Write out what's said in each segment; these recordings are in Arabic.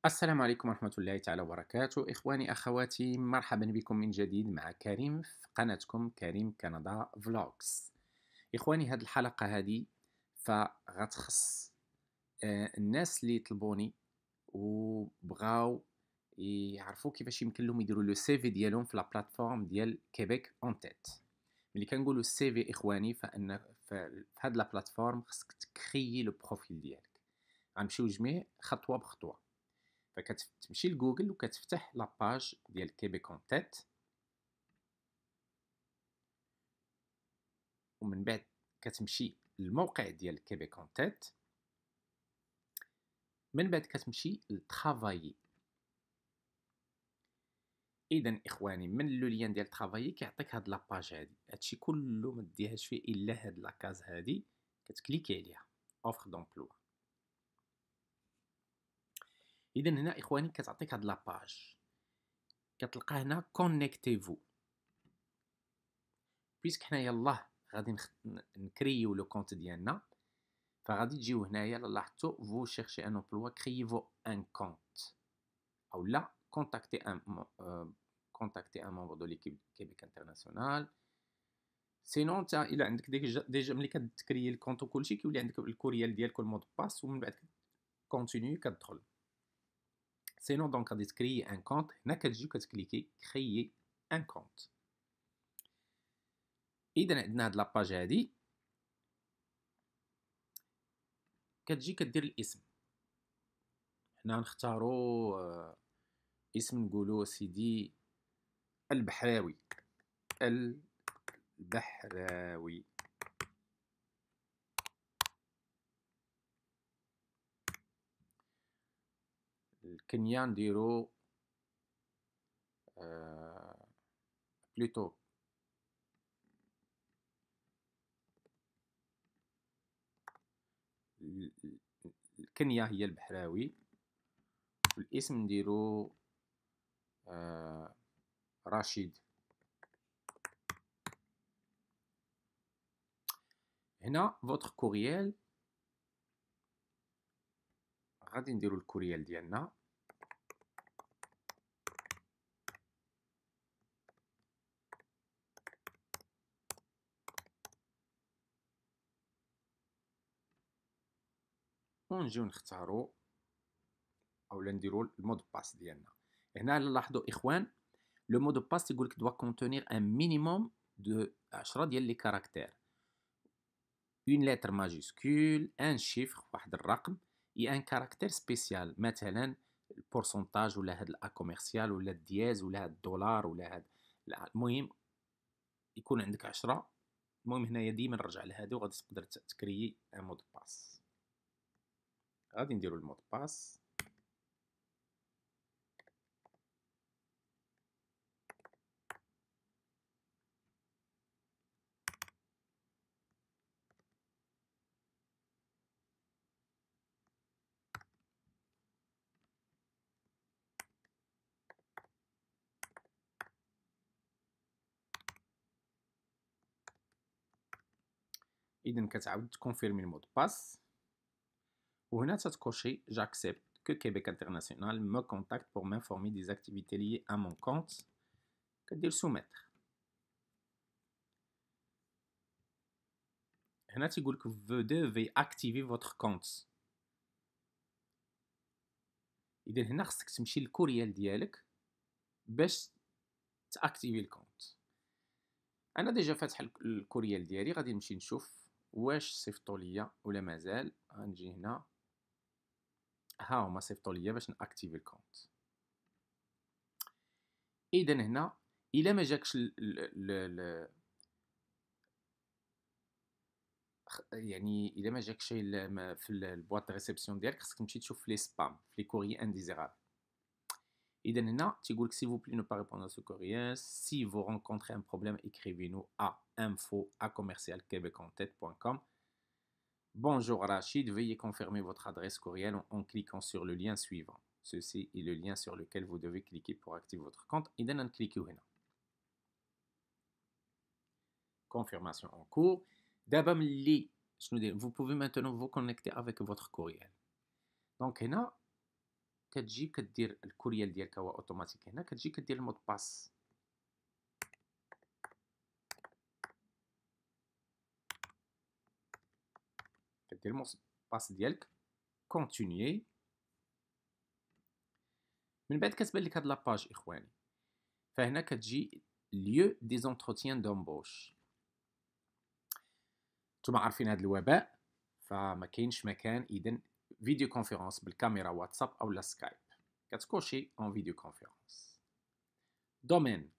السلام عليكم ورحمة الله تعالى وبركاته إخواني أخواتي، مرحبا بكم من جديد مع كريم في قناتكم كريم كندا فلوجز. إخواني، هاد الحلقة هادي فغتخص الناس اللي طلبوني وبغاو يعرفوا كيفاش يمكن لهم يديروا لو سي في ديالهم في لا بلاتفورم ديال كيبيك اون تيت. ملي كنقولوا السي في إخواني فان في هاد لا بلاتفورم خصك تكريي لو بروفيل ديالك. غنمشيو جميع خطوة بخطوة. فكتمشي لجوجل وكتفتح لاباج ديال كيبيك اون تيت، ومن بعد كتمشي للموقع ديال كيبيك اون تيت، من بعد كتمشي لترافايي. اذا اخواني، من لو ليان ديال ترافايي كيعطيك هاد لاباج هادي، هادشي كله ما ديهاش فيه الا هاد لاكاز هادي، كتكليكي عليها اوفر دومبلوا. اذا هنا اخواني كتعطيك هاد لاباج، كتلقى هنا كونيكتيفو. بيسك حنا يلاه غادي نكريو لو كونت ديالنا، فغادي تجيو هنايا لاحظتوا vous cherchez un emploi créez-vous un compte او لا contactez un membre de l'équipe Québec International. سينون انت الا عندك ديجا ملي كتكري الكونت وكلشي كيولي عندك الكوريال ديالك والمود باس، ومن بعد كونتينيو كتدخل. سينون دونك غادي تكري ان كونت، هنا كتجي كتكليكي كريي ان كونت. اذا عندنا هاد لاباج هادي، كتجي كدير الاسم. حنا نختارو اسم، نقولو سيدي البحراوي. البحراوي. الكنية نديرو بلوتو الكنية هي البحراوي. الاسم نديرو رشيد. هنا فوتر كوريال، غادي نديرو الكوريال ديالنا. ونجيو نختارو اولا نديرو المود باس ديالنا. هنا لاحظوا اخوان، لو مود باس يقول لك doit contenir un minimum de 10 ديال لي كاركتير، une lettre majuscule، un chiffre واحد الرقم، et un caractère spécial، مثلا البورسونتاج ولا هاد الا كوميرسيال ولا الدياز ولا هاد الدولار ولا هاد المهم يكون عندك 10. المهم هنايا ديما نرجع لهادي وغادي تقدر تكريي ان مود باس. غادي نديرو المود باس. اذا كتعاود تكونفيرمي المود باس، وهنا تتكوشي j'accepte que Québec International me contacte pour m'informer des activités liées à mon compte. كدير soumettre. هنا تيقول لك vous devez activer votre compte. اذا هنا خصك تمشي للكوريال ديالك باش تاكتيفي الكونت. انا ديجا فاتح الكوريال ديالي، غادي نمشي نشوف واش صيفطوا ليا ولا مازال. غنجي هنا، ها هما صيفطوا ليا باش ناكتيفي الكونت. اذا هنا الا ما جاكش يعني الا ما جاكش في البواط ريسبسيون ديالك، خصك تمشي تشوف في لي سبام، في لي كوريي انديزيرابل. إذا هنا تيقول لك s'il vous plaît ne pas répondre à ce courrier, si vous rencontrez un problème écrivez-nous à info@commercialquebecontête.com. Bonjour Rachid, veuillez confirmer votre adresse courriel en cliquant sur le lien suivant. Ceci est le lien sur lequel vous devez cliquer pour activer votre compte. إذا نكليكيو هنا confirmation en cours. دابا ملي شنو دير vous pouvez maintenant vous connecter avec votre courriel. دونك هنا كتجي كدير الكوريال ديالك هو اوتوماتيك. هنا كتجي كدير المود باس، كدير المود باس ديالك كونتينيي. من بعد كتبان لك هاد لاباج اخواني، فهنا كتجي lieu des entretiens d'embauche. نتوما عارفين هاد الوباء، فما كاينش مكان اذا فيديو كونفيرونس بالكاميرا واتساب او لا سكايب، كتكوشي اون فيديو كونفيرونس. دومين،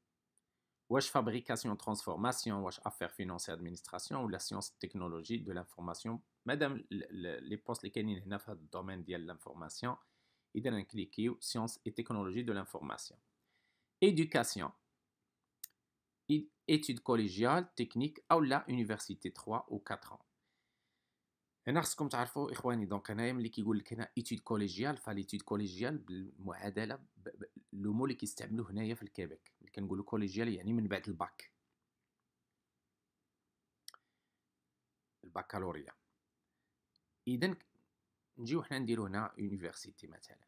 واش فابريكاسيون ترانسفورماسيون، واش افير فينونسي ادمينستراسيون ولا سيونس تكنولوجي دو لانفورماسيون. مادام لي بوست اللي كاينين هنا في هذا الدومين ديال لانفورماسيون، اذا نكليكيو سيونس اي تكنولوجي دو لانفورماسيون. éducation études collégiales techniques او لا université 3 ou 4 ans. هنا خصكم تعرفوا اخواني، دونك هنايا ملي كيقول لك هنا ايتود كوليجيال، فاليتود كوليجيال بالمعادله لو مو اللي كيستعملوه هنايا في الكيبيك، اللي كنقولوا كوليجيال يعني من بعد الباك، البكالوريا. اذا نجيو حنا نديرو هنا يونيفرسيتي مثلا.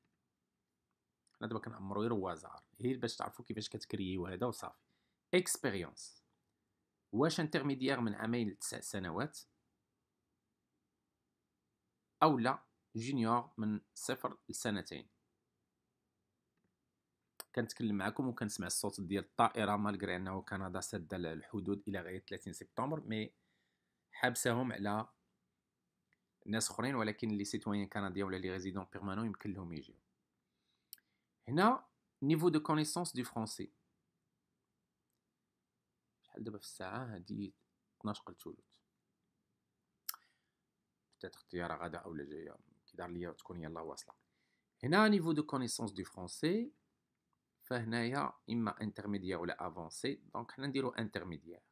حنا دابا كنعمرو غير وازار، هي باش تعرفوا كيفاش كتكرييو هذا وصافي. اكسبيريونس، واش انترميديير من عامين ل 9 سنوات، او لا جونيور من 0 لسنتين. كنتكلم معكم وكنسمع الصوت ديال الطائره، مالغري انه كندا سد الحدود الى غايه 30 سبتمبر، مي حابساهم على ناس اخرين، ولكن لي سيتويان كنديان ولا لي ريزيدون بيرمانون يمكن لهم يجيو. هنا نيفو دو كونيسونس دو فرونسي، شحال دابا في الساعه هادي 12 قل ثلث، بتاتر الطياره غادا اولا جايه كيدار ليا تكون يلاه واصله. هنا نيفو دو كونيسونس دو فرونسي، فهنايا اما انترميديير ولا افونسي، دونك حنا نديرو انترميديير.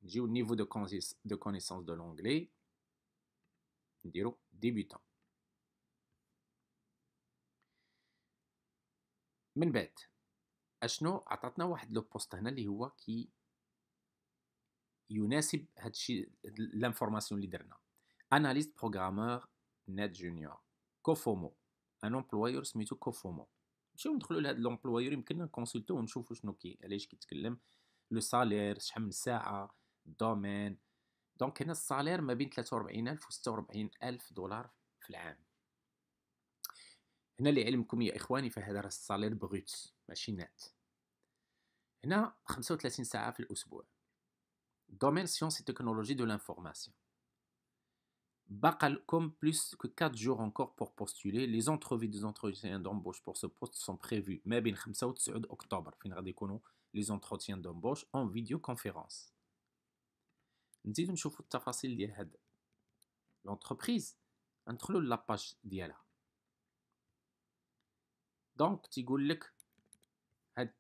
نجيو نيفو دو كونيسونس دو لونغلي، نديرو ديبيتون. من بعد اشنو عطاتنا واحد لو بوست هنا اللي هو كي يناسب هادشي لانفورماسيون اللي درنا. اناليست بروغرامور نت جونيور كوفومو، ان امبلويور سميتو كوفومو. نمشيو ندخلو لهاد لومبلويور، يمكن نكونسلتو ونشوفو شنو علاش كيتكلم، لو سالير، شحال من ساعه، الدومين. دونك هنا السالير ما بين 43000 و 46000 دولار في العام. هنا لعلمكم يا اخواني، فهذا راه السالير بروت ماشي نات. هنا 35 ساعه في الاسبوع. دومين سيونس اي تكنولوجي دو لانفورماسيون. باقا لكم plus que 4 jours encore pour postuler. Les entrevues des entretiens d'embauche pour ce poste sont prévues ما بين 5 و 9 اكتوبر، فين غادي يكونوا les entretiens d'embauche en vidéoconférence. نزيدو نشوفوا التفاصيل ديال هاد l'entreprise، ندخلوا لاباج ديالها. دونك تيقول لك هاد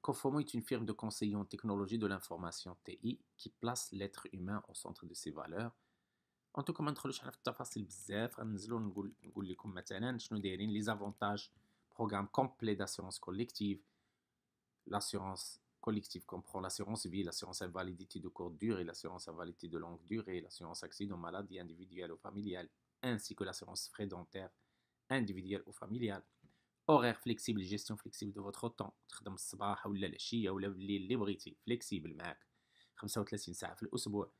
Cofomo est une firme de conseil en technologie de l'information TI qui place l'être humain au centre de ses valeurs. انتو ما ندخلوش حنا في التفاصيل بزاف، غننزلو نقول لكم مثلا شنو دايرين لي زافونتاج. بروغرام كومبلي d'assurance collective. L'assurance collective comprend l'assurance vie, l'assurance invalidité de courte durée, l'assurance invalidité de longue durée, l'assurance accident maladie individuelle ou familiale, ainsi que l'assurance frais dentaires individuelle ou familiale. Horaire flexible, gestion flexible de votre temps. تخدم الصباح ولا العشيه ولا بالليل اللي بغيتي، فليكسيبل معاك. 35 ساعه في الاسبوع.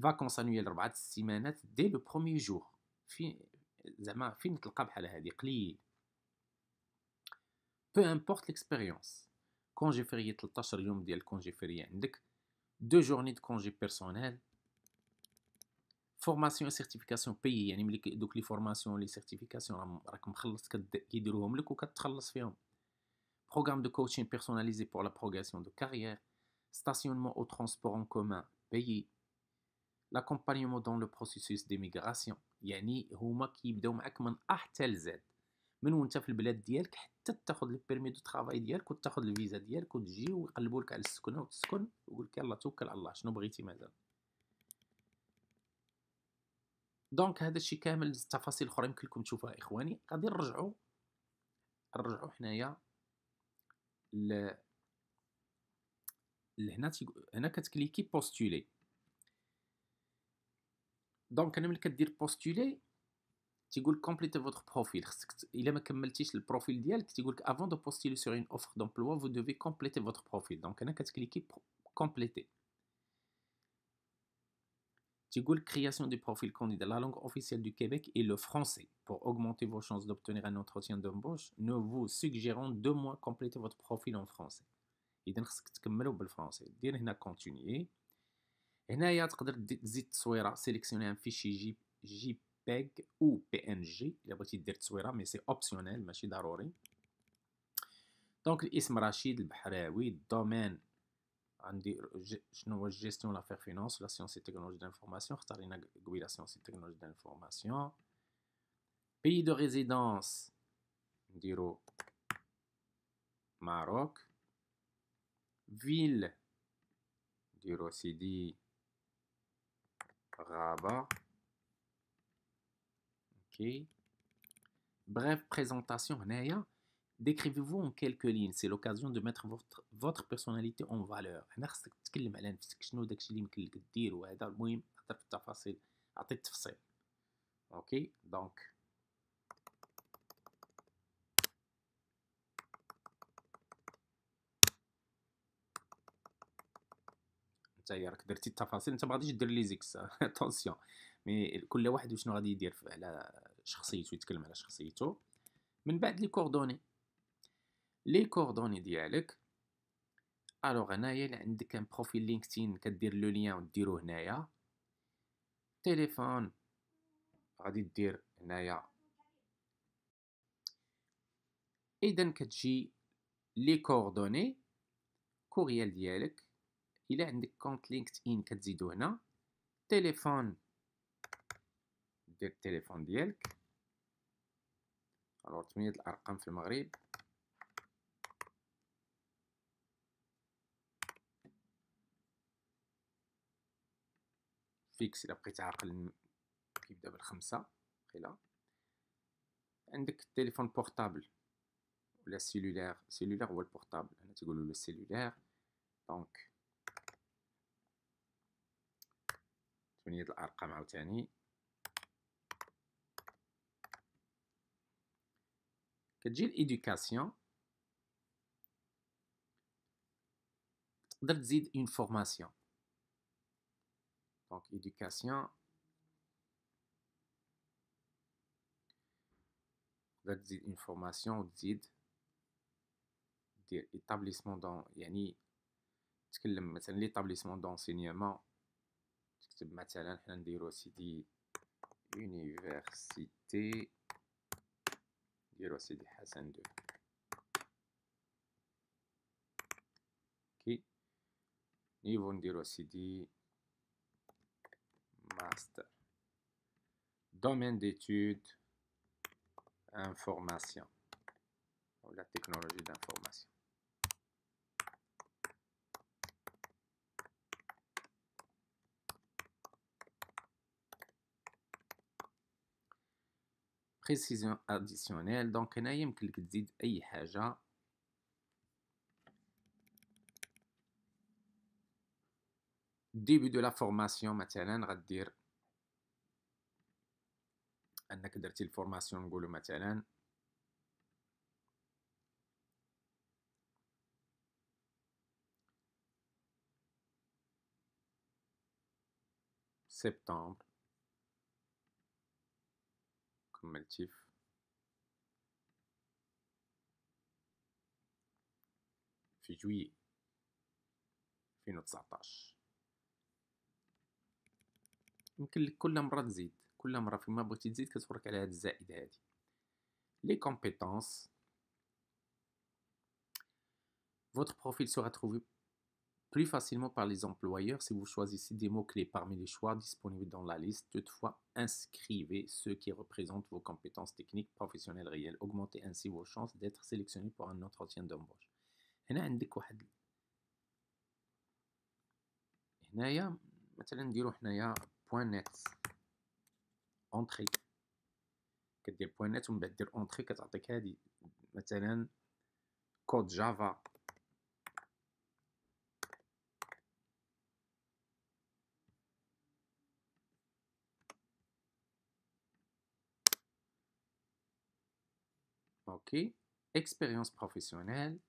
فاكونس انويل 4 السيمانات دي لو بروميي جور. زعما فين تلقى بحال هادي قليل. بو امبورت ليكسبيريونس. كونجي فيريي 13 يوم ديال كونجي فيريي عندك. 2 جورني دو كونجي بيرسونيل. فورماسيون سيرتيفيكاسيون بيي، يعني ملي دوك لي فورماسيون لي سيرتيفيكاسيون راك مخلص كيديروهم لك وكتخلص فيهم. بروغرام دو كوتشين بيرسوناليزي بور لا بروغريسيون دو كارير. ستاسيونمون او ترونسبور ان كومان بيي. l'accompagnement dans le processus d'immigration، يعني هما كيبداو معاك من ا حتى لزاد، من وانت في البلاد ديالك حتى تاخذ لي بيرمي دو طرافاي ديالك وتاخذ الفيزا ديالك وتجي ويقلبوا لك على السكنه وتسكن ويقول لك يلاه توكل على الله شنو بغيتي مازال. دونك هذا الشيء كامل التفاصيل الاخرى يمكن لكم تشوفوها اخواني. غادي نرجعوا حنايا لهنا. هنا كتكليكي بوستولي. دونك انا ملي كدير بوستولي تيقول لك complétez votre profil. خصك إلا ما كملتيش البروفيل ديالك تيقول لك avant de postuler sur une offre d'emploi vous devez compléter votre profil. Donc هنا كتكليكي compléter. تيقول لك création du profil candidat. La langue officielle du Québec est le français. Pour augmenter vos chances d'obtenir un entretien d'embauche, nous vous suggérons de moins compléter votre profil en français. إذا خصك تكملو بالفرنسي. دير هنا continuer. هنايا تقدر تزيد تصويره سيليكسيوني ان فيشي جي بيج او بي ان جي الا بغيتي دير تصويره مي سي اوبسيونيل ماشي ضروري. دونك الاسم رشيد البحراوي. الدومين عندي شنو هو جيستيون لافير فينانس لا سيونس تكنولوجي دانفورماسيون اختارينا قبيله سيونس تكنولوجي دانفورماسيون. بيي دو ريزيدونس نديرو ماروك. فيل نديرو سيدي غابة. اوكي. Bref, présentation, décrivez-vous en quelques lignes. C'est l'occasion de mettre votre personnalité en valeur. هنا خصك تتكلم على نفسك شنو داكشي اللي يمكن لك دير وهذا. المهم هضر في التفاصيل، عطي التفصيل. اوكي دونك نتايا راك درتي التفاصيل. انت ما غاديش دير لي زيكس اتونسيون، مي كل واحد وشنو غادي يدير على شخصيته، يتكلم على شخصيته. من بعد لي كوردوني ديالك. الوغ هنايا الا عندك ان بروفيل لينكدين كدير لو لين وديرو هنايا. تليفون غادي دير هنايا. اذا كتجي لي كوردوني كوريال ديالك. الا عندك كونت لينكدين كتزيدو هنا. تليفون دير التليفون ديالك. الوغ 8 الارقام في المغرب. فيكس الا بقيت عاقل كيبدا بالخمسة. قيلا عندك التليفون بورتابل ولا السيلولار. السيلولار هو البورتابل، هنا تيقولوا له السيلولار. دونك 8 الارقام عاوتاني. كتجي الإيدوكاسيون. تقدر تزيد اون فورماسيون. دونك إيدوكاسيون تقدر تزيد اون فورماسيون وتزيد دير ايتابليسمون دون، يعني تكلم مثلا ليتابليسمون دونسينيومون. تكتب مثلا حنا نديرو سيدي يونيفرسيتي، نديرو سيدي حسن دو. كي نيفو نديرو سيدي ماستر. دومين ديتود انفورماسيون ولا تكنولوجي دانفورماسيون. بريسيزيون اديسيونيل. دونك هنايا يمكن لك تزيد اي حاجه. ديبي دو لا فورماسيون مثلا غدير انك درتي الفورماسيون نقولوا مثلا سبتمبر كملتي في جويي 2019. يمكن لك كل مره تزيد، كل مره فيما بغيتي تزيد كتفرك على هاد الزائده هادي. لي كومبيتونس. Votre profil sera trouvé plus facilement par les employeurs si vous choisissez des mots-clés parmi les choix disponibles dans la liste. Toutefois, inscrivez ceux qui représentent vos compétences techniques professionnelles réelles. Augmentez ainsi vos chances d'être sélectionné pour un entretien d'embauche. هنا عندك واحد، هنايا مثلا نديرو حنايا بوان نت اونطري. كدير بوان نت ومن بعد دير اونطري كتعطيك هادي مثلا كود جافا. اوكي. اكسبيريونس بروفيسيونيل،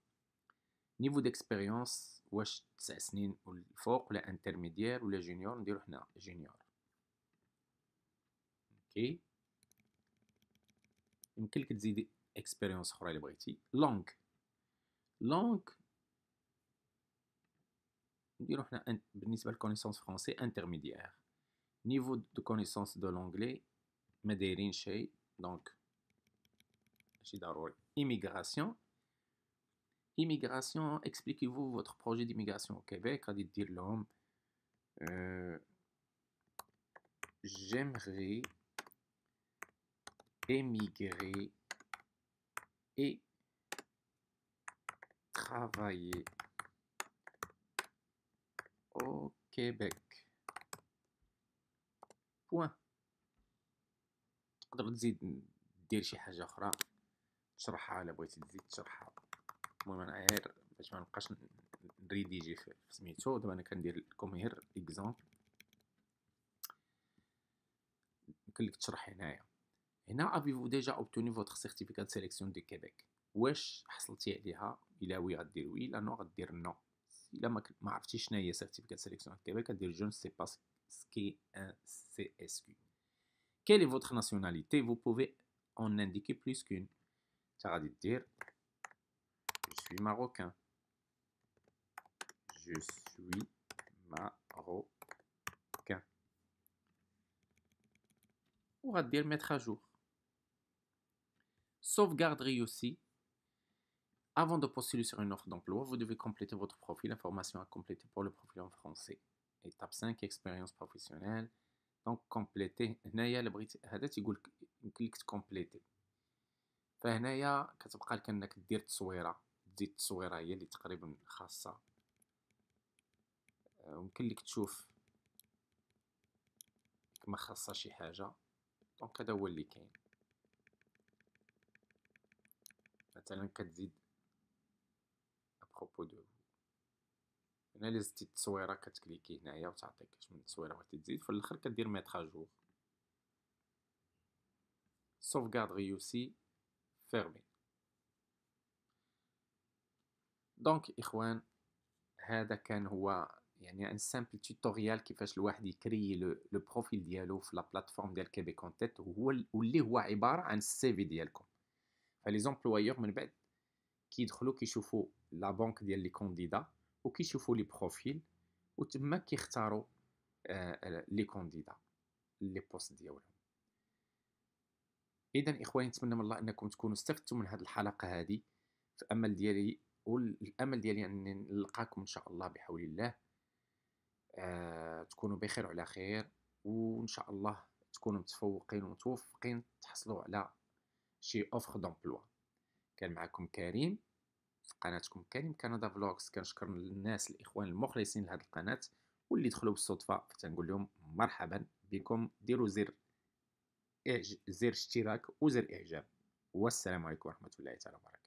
نيفو ديكسبيريونس واش 9 سنين والفوق ولا انترميديير ولا جونيور، نديرو حنا جونيور. اوكي. يمكن لك تزيدي اكسبيريونس اخرى الا بغيتي. لونغ، لونغ نديرو حنا بالنسبه لكونيسونس فرونسي انترميديير. نيفو دو كونيسونس دو لونجلي ما دايرين شيء، دونك ماشي ضروري. immigration. Immigration, expliquez-vous votre projet d'immigration au Québec. غادي دير لهم j'aimerais émigrer et travailler au Québec. بوان. تقدر تزيد دير شي حاجه اخرى تشرحها الا بغيتي تزيد تشرحها. المهم انا غير باش ما نبقاش نريديجي في سميتو. دابا انا كندير لكم غير اكزامبل. يمكن لك تشرح هنايا. هنا avez-vous déjà obtenu votre certificat de sélection du Québec؟ واش حصلتي عليها؟ الا وي غدير وي، الا نو غدير نو. الا ما عرفتيش شنو هي certificat de sélection du Québec غدير je ne sais pas ce qu'est un CSQ. Quelle est votre nationalité? Vous pouvez en indiquer plus qu'une. Ça va dire je suis marocain. Je suis marocain. On va dire mettre à jour. Sauvegarde réussie. Avant de postuler sur une offre d'emploi, vous devez compléter votre profil. Information à compléter pour le profil en français. Étape 5, expérience professionnelle. Donc compléter. هنايا اللي بغيتي هذا تيقول يمكن لك تكومبليتي. فهنايا كتبقى لك انك دير تصويره، تزيد التصويره هي اللي تقريبا خاصه. يمكن لك تشوف ما خاصه شي حاجه. دونك هذا هو اللي كاين. مثلا كتزيد ابروبو دو. هنا الا زدتي التصويره كتكليكي هنايا وتعطيك من التصويره بغيتي تزيد. في الاخر كدير ميتر جور. sauvegarde réussie fermé. دونك اخوان هذا كان هو يعني ان سامبل توتوريال كيفاش الواحد يكري لو بروفيل ديالو في لا بلاتفورم ديال كيبيك اون تيت، واللي هو عباره عن السي في ديالكم. فلي زومبلويور من بعد كيدخلوا كيشوفوا لا بانك ديال لي كونديدا وكيشوفوا لي بروفيل وتما كيختاروا لي كونديدا لي بوست ديالهم. اذا اخواني نتمنى من الله انكم تكونوا استفدتوا من هذه الحلقه هذه. الامل ديالي والامل ديالي اني نلقاكم ان شاء الله بحول الله. تكونوا بخير وعلى خير، وان شاء الله تكونوا متفوقين ومتوفقين تحصلوا على شي اوفر دومبلوا. كان معكم كريم في قناتكم كريم كندا فلوغز. كنشكر الناس الاخوان المخلصين لهذه القناه واللي دخلوا بالصدفه، فتنقول لهم مرحبا بكم. ديروا زر اشتراك وزر اعجاب. والسلام عليكم ورحمه الله تعالى وبركاته.